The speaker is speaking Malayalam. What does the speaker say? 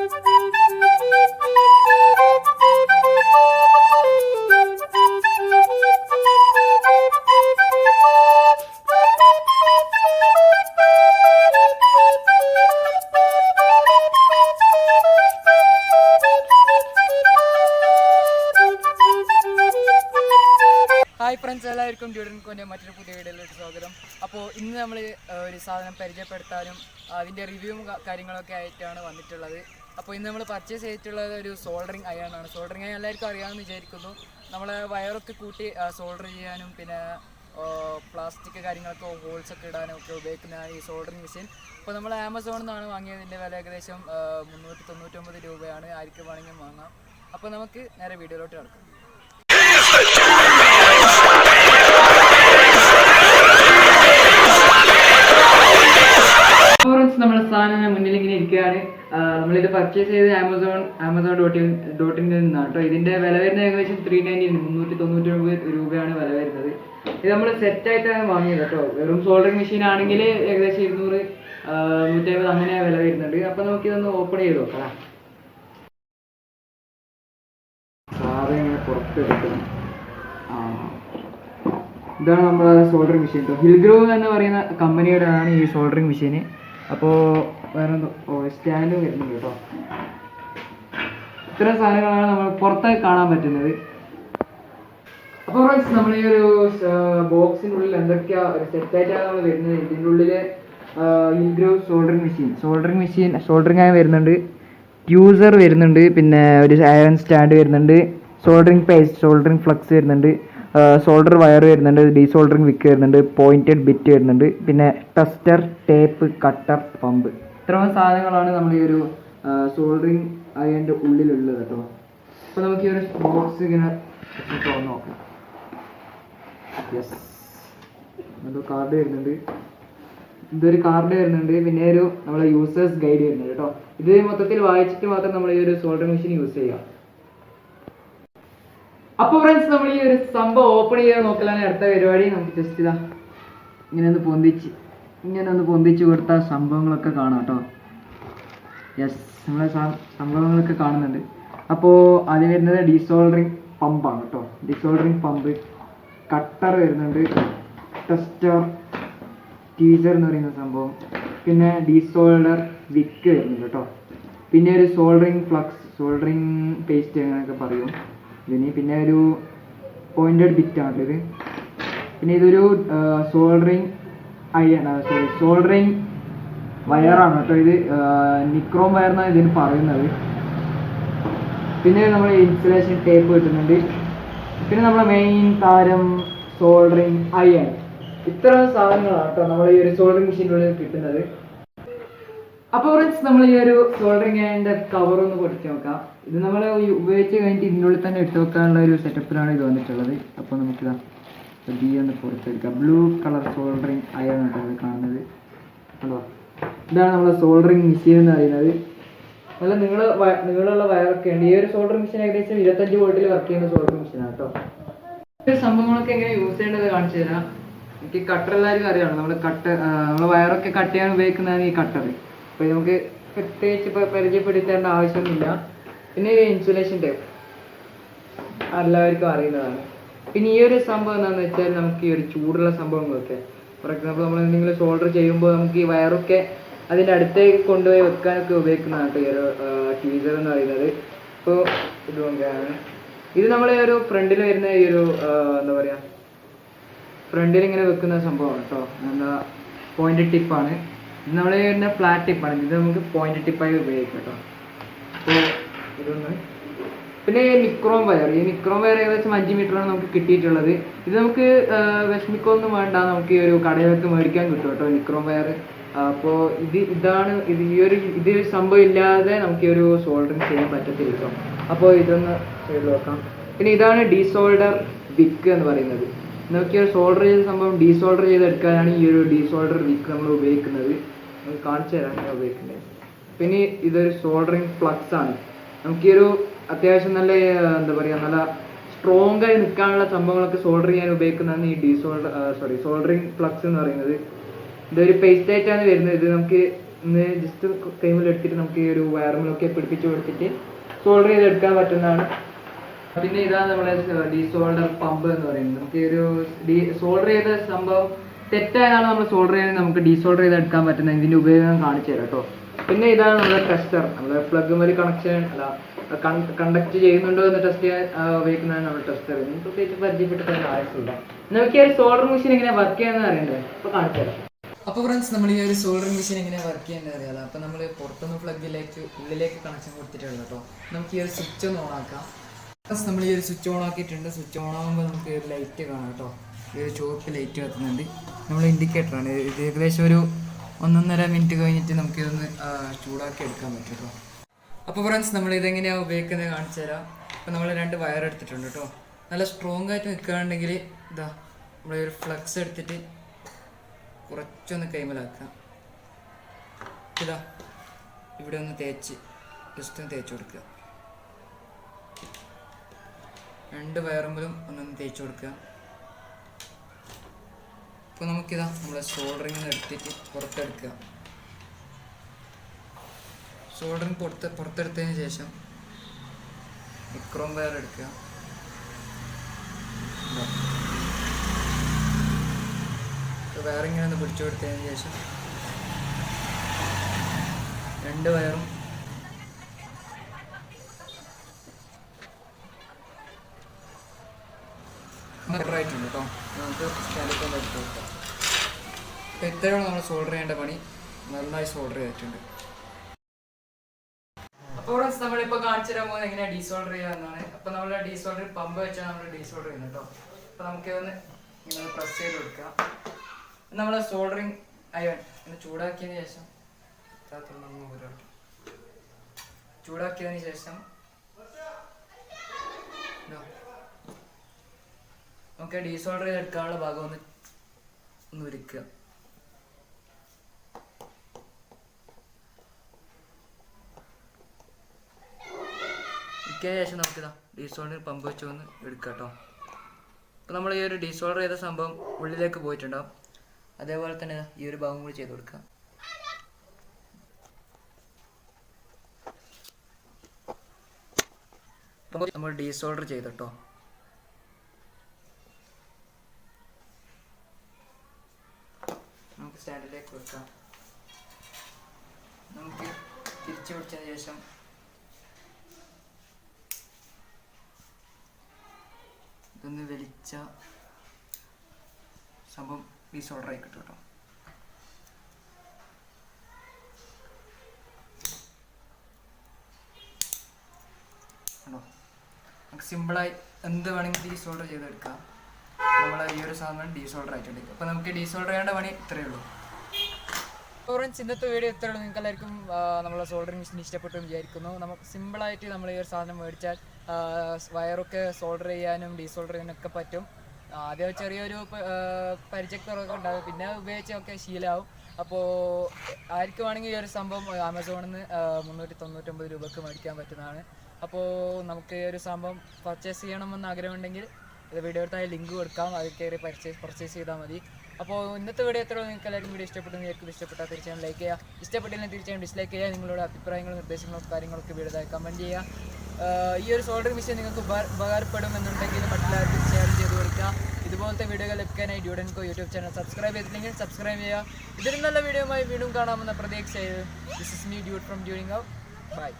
ഹായ് ഫ്രണ്ട്സ്, എല്ലാവർക്കും ഡ്യൂഡൻകോൻ്റെ മറ്റൊരു പുതിയ വീഡിയോയിലേക്ക് സ്വാഗതം. അപ്പോൾ ഇന്ന് നമ്മൾ ഒരു സാധനം പരിചയപ്പെടുത്താനും അതിൻ്റെ റിവ്യൂവും കാര്യങ്ങളൊക്കെ ആയിട്ടാണ് വന്നിട്ടുള്ളത്. അപ്പോൾ ഇന്ന് നമ്മൾ പർച്ചേസ് ചെയ്തിട്ടുള്ളത് ഒരു സോൾഡറിങ് അയൺ ആണ്. സോൾഡറിങ് അയൺ എല്ലാവർക്കും അറിയാമെന്ന് വിചാരിക്കുന്നു. നമ്മൾ വയറൊക്കെ കൂട്ടി സോൾഡർ ചെയ്യാനും പിന്നെ പ്ലാസ്റ്റിക് കാര്യങ്ങളൊക്കെ ഹോൾസൊക്കെ ഇടാനും ഒക്കെ ഉപയോഗിക്കുന്ന ഈ സോൾഡറിങ് മെഷീൻ. അപ്പോൾ നമ്മൾ ആമസോണിൽ നിന്നാണ് വാങ്ങിയത്. ഇതിൻ്റെ വില ഏകദേശം 399 രൂപയാണ്. ആർക്ക് വേണമെങ്കിലും വാങ്ങാം. അപ്പോൾ നമുക്ക് നേരെ വീഡിയോയിലോട്ട് കിടക്കാം. നമ്മുടെ സാധനം മുന്നിൽ ഇങ്ങനെ ഇരിക്കുകയാണ്. നമ്മളിത് പർച്ചേസ് ചെയ്ത് ആമസോൺ.in നിന്നാണ് കേട്ടോ. ഇതിന്റെ വില വരുന്നത് ഏകദേശം 390 രൂപയാണ് വില വരുന്നത്. ഇത് നമ്മൾ സെറ്റായിട്ടാണ് വാങ്ങിയത് കേട്ടോ. വെറും സോൾഡറിങ് മെഷീൻ ആണെങ്കിൽ ഏകദേശം 200 150 അങ്ങനെ വില വരുന്നുണ്ട്. അപ്പൊ നമുക്കിതൊന്ന് ഓപ്പൺ ചെയ്ത് നോക്കാം. സാറ് ഇങ്ങനെ പുറത്തെടുക്കണം. ഇതാണ് നമ്മുടെ സോൾഡറിങ് മെഷീൻ കേട്ടോ. ഹിൽഗ്രോ എന്ന് പറയുന്ന കമ്പനിയുടെ ആണ് ഈ സോൾഡറിങ് മെഷീന്. അപ്പോൾ വേറെ സ്റ്റാൻഡ് വരുന്നുണ്ട് കേട്ടോ. ഇത്തരം സാധനങ്ങളാണ് നമ്മൾ പുറത്ത് കാണാൻ പറ്റുന്നത്. അപ്പോൾ ഫ്രണ്ട്സ്, നമ്മൾ ഈ ഒരു ബോക്സിൻ്റെ ഉള്ളിൽ എന്തൊക്കെയാ ഒരു സെറ്റായിട്ടാണ് നമ്മൾ വരുന്നത്. ഇതിൻ്റെ ഉള്ളിൽ ഹിൽഗ്രോ സോൾഡറിങ് ആയി വരുന്നുണ്ട്, ട്യൂസർ വരുന്നുണ്ട്, പിന്നെ ഒരു അയൺ സ്റ്റാൻഡ് വരുന്നുണ്ട്, സോൾഡറിങ് പേസ്റ്റ്, സോൾഡറിങ് ഫ്ലക്സ് വരുന്നുണ്ട്, സോൾഡർ വയർ വരുന്നുണ്ട്, ഡീസോൾഡറിങ് വിക്ക് വരുന്നുണ്ട്, പോയിന്റഡ് ബിറ്റ് വരുന്നുണ്ട്, പിന്നെ ടെസ്റ്റർ, ടേപ്പ്, കട്ടർ, പമ്പ്. ഇത്രയും സാധനങ്ങളാണ് നമ്മൾ ഈ ഒരു സോൾഡറിങ് അയണിൻ്റെ ഉള്ളിലുള്ളത് കേട്ടോ. അപ്പോൾ നമുക്ക് ഈ ഒരു ബോക്സ് ഇങ്ങനെ തുറന്ന് നോക്കാം. യെസ്, എന്തോ കാർഡ് വരുന്നുണ്ട്. ഇതൊരു കാർഡ് വരുന്നുണ്ട്, പിന്നെ ഒരു നമ്മളെ യൂസേഴ്സ് ഗൈഡ് വരുന്നുണ്ട് കേട്ടോ. ഇത് മൊത്തത്തിൽ വായിച്ചിട്ട് മാത്രം നമ്മൾ ഈ ഒരു സോൾഡറിങ് മെഷീൻ യൂസ് ചെയ്യാം. അപ്പോൾ ഫ്രണ്ട്സ്, നമ്മൾ ഈ ഒരു സംഭവം ഓപ്പൺ ചെയ്യാൻ നോക്കലാണ് അടുത്ത പരിപാടി. നമുക്ക് ജസ്റ്റ് ഇതാ ഇങ്ങനെ ഒന്ന് പൊന്തിച്ച് കൊടുത്താൽ സംഭവങ്ങളൊക്കെ കാണാം കേട്ടോ. യെസ്, നമ്മളെ സംഭവങ്ങളൊക്കെ കാണുന്നുണ്ട്. അപ്പോൾ അത് വരുന്നത് ഡീസോൾഡറിങ് പമ്പാണ് കേട്ടോ. ഡീസോൾഡറിങ് പമ്പ്, കട്ടർ വരുന്നുണ്ട്, ടെസ്റ്റർ, ടീസർ എന്ന് പറയുന്ന സംഭവം, പിന്നെ ഡീസോൾഡർ വിക്ക് വരുന്നുണ്ട് കേട്ടോ. പിന്നെ ഒരു സോൾഡറിങ് ഫ്ലക്സ്, സോൾഡറിങ് പേസ്റ്റ് അങ്ങനെയൊക്കെ പറയും ഇതിന്. പിന്നെ ഒരു പോയിന്റഡ് ബിറ്റാണ് ഇത്. പിന്നെ ഇതൊരു സോൾഡറിങ് സോൾഡറിങ് വയറാണ് കേട്ടോ. ഇത് നിക്രോം വയർ എന്നാണ് ഇതിന് പറയുന്നത്. പിന്നെ നമ്മൾ ഇൻസുലേഷൻ ടേപ്പ് കിട്ടുന്നുണ്ട്. പിന്നെ നമ്മളെ മെയിൻ താരം സോൾഡറിങ് അയൺ. ഇത്തരം സാധനങ്ങളാണ് കേട്ടോ നമ്മൾ ഈ ഒരു സോൾഡറിങ് മെഷീനുള്ളിൽ കിട്ടുന്നത്. അപ്പോൾ ഫ്രണ്ട്സ്, നമ്മൾ ഈ ഒരു സോൾഡറിങ് അയണിൻ്റെ കവറൊന്ന് പൊടിച്ച് നോക്കാം. ഇത് നമ്മൾ ഉപയോഗിച്ച് കഴിഞ്ഞിട്ട് ഇതിനുള്ളിൽ തന്നെ ഇട്ട് വെക്കാനുള്ള ഒരു സെറ്റപ്പിലാണ് ഇത് വന്നിട്ടുള്ളത്. അപ്പോൾ നമുക്കിതാ ഒന്ന് പുറത്തെടുക്കാം. ബ്ലൂ കളർ സോൾഡറിങ് അയൺ കേട്ടോ അത് കാണുന്നത്. ഹലോ, ഇതാണ് നമ്മുടെ സോൾഡറിങ് മെഷീൻ എന്ന് പറയുന്നത്. നല്ല നീളമുള്ള വയറൊക്കെ ഉണ്ട്. ഈ ഒരു സോൾഡറിങ് മെഷീൻ ഏകദേശം 25 വോൾട്ടിൽ വർക്ക് ചെയ്യുന്ന സോൾഡറിങ് മെഷീനാണ് കേട്ടോ. ഈ സംഭവങ്ങളൊക്കെ എങ്ങനെ യൂസ് ചെയ്യേണ്ടത് കാണിച്ചു തരാം. എനിക്ക് കട്ടർ എല്ലാവർക്കും അറിയാം. നമ്മൾ വയറൊക്കെ കട്ട് ചെയ്യാൻ ഉപയോഗിക്കുന്നതാണ് ഈ കട്ടർ. അപ്പോൾ നമുക്ക് പ്രത്യേകിച്ച് പരിചയപ്പെടുത്തേണ്ട ആവശ്യമൊന്നുമില്ല. പിന്നെ ഈ ഇൻസുലേഷൻ ടേപ്പ് എല്ലാവർക്കും അറിയുന്നതാണ്. പിന്നെ ഈ ഒരു സംഭവം എന്താണെന്ന് വെച്ചാൽ നമുക്ക് ഈ ഒരു ചൂടുള്ള സംഭവങ്ങളൊക്കെ, ഫോർ എക്സാമ്പിൾ നമ്മൾ എന്തെങ്കിലും സോൾഡർ ചെയ്യുമ്പോൾ നമുക്ക് ഈ വയറൊക്കെ അതിൻ്റെ അടുത്തേക്ക് കൊണ്ടുപോയി വെക്കാനൊക്കെ ഉപയോഗിക്കുന്നതാണ് ഈ ഒരു ട്വീസർ എന്ന് പറയുന്നത്. ഇപ്പോൾ ഇത് നോക്കുകയാണ്. ഇത് നമ്മളെ ഒരു ഫ്രണ്ടിൽ വരുന്ന ഈ ഒരു എന്താ പറയുക, ഫ്രണ്ടിൽ ഇങ്ങനെ വെക്കുന്ന സംഭവമാണ് കേട്ടോ. എന്താ പോയിന്റഡ് ടിപ്പാണ്. ഇത് നമ്മളെ വരുന്ന ഫ്ലാറ്റ് ടിപ്പാണ്. ഇത് നമുക്ക് പോയിന്റ് ടിപ്പായി ഉപയോഗിക്കാം കേട്ടോ. അപ്പോൾ ഇതൊന്ന്. പിന്നെ നിക്രോം വയർ. ഈ നിക്രോം വയർ ഏകദേശം 5 മീറ്ററാണ് നമുക്ക് കിട്ടിയിട്ടുള്ളത്. ഇത് നമുക്ക് വിഷമിക്കൊന്നും വേണ്ട, നമുക്ക് ഈ ഒരു കടയിലൊക്കെ മേടിക്കാൻ കിട്ടും കേട്ടോ നിക്രോം വയർ. അപ്പോൾ ഇത് സംഭവം ഇല്ലാതെ നമുക്ക് ഈ ഒരു സോൾഡറിങ് ചെയ്യാൻ പറ്റത്തില്ല കേട്ടോ. അപ്പോൾ ഇതൊന്ന് ചെയ്ത് നോക്കാം. പിന്നെ ഇതാണ് ഡീസോൾഡർ വിക്ക് എന്ന് പറയുന്നത്. നമുക്ക് ഈ ഒരു സോൾഡർ ചെയ്ത സംഭവം ഡീസോൾഡർ ചെയ്തെടുക്കാനാണ് ഈ ഒരു ഡീസോൾഡർ വിക്ക് നമ്മൾ ഉപയോഗിക്കുന്നത്. നമുക്ക് കാണിച്ചു തരാം ഞാൻ ഉപയോഗിക്കുന്നത്. പിന്നെ ഇതൊരു സോൾഡറിങ് ഫ്ലക്സ് ആണ്. നമുക്ക് ഈ ഒരു അത്യാവശ്യം നല്ല എന്താ പറയുക, നല്ല സ്ട്രോങ് ആയി നിൽക്കാനുള്ള സംഭവങ്ങളൊക്കെ സോൾഡർ ചെയ്യാൻ ഉപയോഗിക്കുന്നതാണ് ഈ സോൾഡറിങ് ഫ്ലക്സ് എന്ന് പറയുന്നത്. ഇതൊരു പേസ്റ്റ് ആയിട്ടാണ് വരുന്നത്. ഇത് നമുക്ക് ഒന്ന് ജസ്റ്റ് കൈമിൽ എടുത്തിട്ട് നമുക്ക് ഈ ഒരു വയറിലൊക്കെ പിടിപ്പിച്ച് കൊടുത്തിട്ട് സോൾഡർ ചെയ്തെടുക്കാൻ പറ്റുന്നതാണ്. പിന്നെ ഇതാണ് നമ്മളെ ഡീസോൾഡർ പമ്പ് എന്ന് പറയുന്നത്. നമുക്ക് ഒരു സോൾഡർ ചെയ്ത സംഭവം തെറ്റായാണ് നമ്മൾ സോൾഡർ ചെയ്ത് നമുക്ക് ഡീസോൾഡർ ചെയ്തെടുക്കാൻ പറ്റുന്നത്. ഇതിൻ്റെ ഉപയോഗം കാണിച്ചു തരാം കേട്ടോ. പിന്നെ ഇതാണ് നമ്മുടെ ടെസ്റ്റർ. നമ്മൾ പ്ലഗ് വഴി കണക്ഷൻ അല്ല കണ്ടക്ട് ചെയ്യുന്നുണ്ടോ എന്ന് ടെസ്റ്റ് ചെയ്യാൻ ഉപയോഗിക്കുന്നതാണ് നമ്മുടെ ടെസ്റ്റർ. ഇതിന് പ്രത്യേകിച്ച് പരിചയപ്പെട്ടിട്ട് ആവശ്യമില്ല. നമുക്ക് ഈ ഒരു സോൾഡർ മെഷീൻ എങ്ങനെ വർക്ക് ചെയ്യാന്ന് അറിയണ്ടേ? അപ്പോൾ കാണിച്ചു തരാം. അപ്പോൾ ഫ്രണ്ട്സ്, നമ്മൾ ഈ ഒരു സോൾഡർ മെഷീൻ എങ്ങനെ വർക്ക് ചെയ്യുന്നത് അറിയാലോ. അപ്പോൾ നമ്മൾ പുറത്തുനിന്ന് പ്ലഗിലേക്ക് ഉള്ളിലേക്ക് കണക്ഷൻ കൊടുത്തിട്ടുള്ളൂ കേട്ടോ. നമുക്ക് ഈ ഒരു സ്വിച്ച് ഒന്ന് ഓൺ ആക്കാം. ഫസ്റ്റ് നമ്മൾ ഈ ഒരു സ്വിച്ച് ഓൺ ആക്കിയിട്ടുണ്ട്. സ്വിച്ച് ഓൺ ആകുമ്പോൾ നമുക്ക് ഒരു ലൈറ്റ് കാണാം കേട്ടോ. ഈ ഒരു ചുവപ്പ് ലൈറ്റ് കത്തുന്നുണ്ട്. നമ്മൾ ഇൻഡിക്കേറ്ററാണ്. ഇത് ഏകദേശം ഒരു 1.5 മിനിറ്റ് കഴിഞ്ഞിട്ട് നമുക്ക് ഇതൊന്ന് ചൂടാക്കി എടുക്കാൻ പറ്റും കേട്ടോ. അപ്പോൾ ഫ്രണ്ട്സ്, നമ്മൾ ഇതെങ്ങനെയാണ് ഉപയോഗിക്കുന്നത് കാണിച്ചു തരാം. അപ്പോൾ നമ്മൾ 2 വയർ എടുത്തിട്ടുണ്ട് കേട്ടോ. നല്ല സ്ട്രോങ് ആയിട്ട് നിൽക്കുകയാണെങ്കിൽ ഇതാ നമ്മൾ ഒരു ഫ്ലക്സ് എടുത്തിട്ട് കുറച്ചൊന്ന് കൈമലാക്കുക. ഇതാ ഇവിടെ ഒന്ന് തേച്ച് ജസ്റ്റ് ഒന്ന് തേച്ച് കൊടുക്കുക. 2 വയറുമ്പോഴും ഒന്നൊന്ന് തേച്ച് കൊടുക്കുക. അപ്പോൾ നമുക്കിതാ നമ്മളെ സോൾഡറിങ് എടുത്തിട്ട് പുറത്തെടുക്കുക. സോൾഡറിങ് പുറത്തെടുത്തതിന് ശേഷം നിക്രോം വയർ എടുക്കുക. വയറിങ്ങനെ ഒന്ന് പിടിച്ചു കൊടുത്തതിന് ശേഷം 2 വയറും ആയിട്ടുണ്ട് കേട്ടോ. നമുക്ക് സ്കാലൊക്കെ എടുത്ത് കൊടുക്കാം. അപ്പോൾ ഇത്രയാണ് നമ്മൾ സോൾഡർ ചെയ്യേണ്ട പണി. നന്നായി സോൾഡർ ചെയ്തിട്ടുണ്ട്. അപ്പോൾ നമ്മളിപ്പോൾ കാണിച്ചു തരാൻ പോകുന്നത് എങ്ങനെയാണ് ഡീസോൾഡർ ചെയ്യാമെന്നാണ്. അപ്പോൾ നമ്മൾ ഡീസോൾഡർ പമ്പ് വെച്ചാണ് നമ്മൾ ഡീസോൾഡർ ചെയ്യുന്നത് കേട്ടോ. അപ്പോൾ നമുക്ക് ഒന്ന് ഇങ്ങനെ പ്രസ് ചെയ്ത് കൊടുക്കാം. നമ്മൾ സോൾഡറിങ് അയൺ ഒന്ന് ചൂടാക്കിയതിന് ശേഷം നമുക്ക് ഡീസോൾഡർ ചെയ്തെടുക്കാനുള്ള ഭാഗം ഒന്ന് ഉരുക്കുക. ഉരുക്കിയതിന് ശേഷം നമുക്കിതാ ഡീസോൾഡർ പമ്പ് വെച്ച് ഒന്ന് എടുക്കാം കേട്ടോ. അപ്പോൾ നമ്മൾ ഈ ഒരു ഡീസോൾഡർ ചെയ്ത സംഭവം ഉള്ളിലേക്ക് പോയിട്ടുണ്ടാവും. അതേപോലെ തന്നെ ഈ ഒരു ഭാഗം കൂടി ചെയ്ത് കൊടുക്കാം. അപ്പോൾ നമ്മൾ ഡീസോൾഡർ ചെയ്തിട്ടോ. നമുക്ക് സ്റ്റാൻഡിലേക്ക് വെക്കാം. നമുക്ക് തിരിച്ചു പിടിച്ചതിന് ശേഷം ഇതൊന്ന് വലിച്ച സംഭവം ഡീസോൾഡർ ആയി കിട്ടും കേട്ടോ. ആണോ, നമുക്ക് സിമ്പിളായി എന്ത് വേണമെങ്കിൽ ഡീസോൾഡർ ചെയ്തെടുക്കാം. നമ്മൾ ഈ ഒരു സാധനം ഡീസോൾഡർ ആയിട്ടുണ്ട്. അപ്പോൾ നമുക്ക് ഡീസോൾഡർ ചെയ്യേണ്ട പണി ഇത്രയേ ഉള്ളൂ. ഫ്രണ്ട്സ്, ഇന്നത്തെ വീഡിയോ ഇത്രയേ ഉള്ളൂ. നിങ്ങൾക്ക് എല്ലാവർക്കും നമ്മളെ സോൾഡറിങ് മെഷീൻ ഇഷ്ടപ്പെട്ടു വിചാരിക്കുന്നു. നമുക്ക് സിമ്പിളായിട്ട് നമ്മൾ ഈ ഒരു സാധനം മേടിച്ചാൽ വയറൊക്കെ സോൾഡർ ചെയ്യാനും ഡീസോൾഡർ ചെയ്യാനൊക്കെ പറ്റും. ആദ്യം ചെറിയൊരു പരിചയക്കുറവൊക്കെ ഉണ്ടാകും, പിന്നെ ഉപയോഗിച്ചൊക്കെ ശീലമാവും. അപ്പോൾ ആർക്കും വേണമെങ്കിൽ ഈ ഒരു സംഭവം ആമസോണിൽ നിന്ന് 399 രൂപയ്ക്ക് മേടിക്കാൻ പറ്റുന്നതാണ്. അപ്പോൾ നമുക്ക് ഈ ഒരു സംഭവം പർച്ചേസ് ചെയ്യണമെന്ന് ആഗ്രഹമുണ്ടെങ്കിൽ ഇത് വീഡിയോ എടുത്താൽ ലിങ്ക് കൊടുക്കാം. അതിൽ കയറി പർച്ചേസ് ചെയ്താൽ മതി. അപ്പോൾ ഇന്നത്തെ വീഡിയോ എത്ര നിങ്ങൾക്ക് എല്ലാവർക്കും വീഡിയോ ഇഷ്ടപ്പെട്ടെന്ന് വിചാരിക്കും. ഇഷ്ടപ്പെട്ടാൽ തീർച്ചയായും ലൈക്ക് ചെയ്യുക. ഇഷ്ടപ്പെട്ടില്ലെങ്കിൽ തീർച്ചയായും ഡിസ്ലൈക്ക് ചെയ്യുക. നിങ്ങളുടെ അഭിപ്രായങ്ങളും നിർദ്ദേശങ്ങളും കാര്യങ്ങളൊക്കെ വീഡിയോയിൽ കമൻറ്റ് ചെയ്യുക. ഈ ഒരു സോൾഡറിങ് മെഷീൻ നിങ്ങൾക്ക് ഉപകാരപ്പെടുമെന്നുണ്ടെങ്കിൽ മറ്റുള്ളവർക്ക് ഷെയർ ചെയ്ത് കൊടുക്കുക. ഇതുപോലത്തെ വീഡിയോകൾ ലഭിക്കാനായി ഡ്യൂഡൻകോ യൂട്യൂബ് ചാനൽ സബ്സ്ക്രൈബ് ചെയ്തില്ലെങ്കിൽ സബ്സ്ക്രൈബ് ചെയ്യുക. ഇതിലും നല്ല വീഡിയോയുമായി വീണ്ടും കാണാമെന്ന പ്രതീക്ഷ. This is me dude from duding out. By.